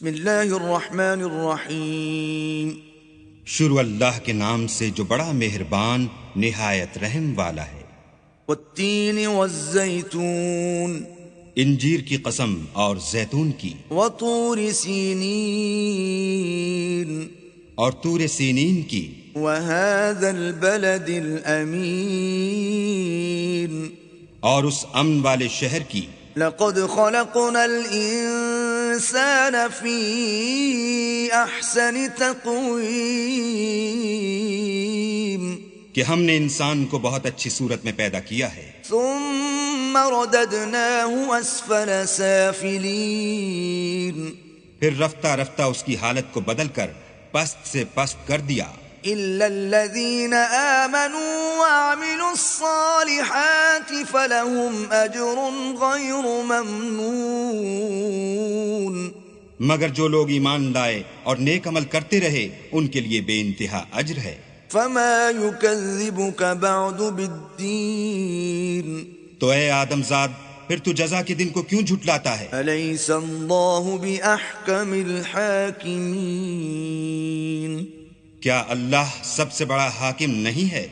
بسم اللہ الرحمن الرحیم شروع اللہ کے نام سے جو بڑا مہربان نہایت رحم والا ہے۔ والتین والزیتون انجیر کی قسم اور زیتون کی، وطور سینین اور طور سینین کی، وهذا البلد الامین اور اس امن والے شہر کی۔ لقد خلقنا الانسان فی احسن تقویم کہ ہم نے انسان کو بہت اچھی صورت میں پیدا کیا ہے، ثم رددناه اسفل سافلین پھر رفتہ رفتہ اس کی حالت کو بدل کر پست سے پست کر دیا، إلا الذين آمنوا وعملوا الصالحات فلهم أجر غير ممنون، مگر جو لوگ ایمان لائے اور نیک عمل کرتے رہے ان کے لیے بے انتہا اجر ہے۔ فما يكذبك بعد بالدين، تو اے آدم زاد پھر تو جزا کے دن کو کیوں جھٹلاتا ہے؟ أليس الله بأحكم الحاكمين، کیا اللہ سب سے بڑا حاکم نہیں ہے؟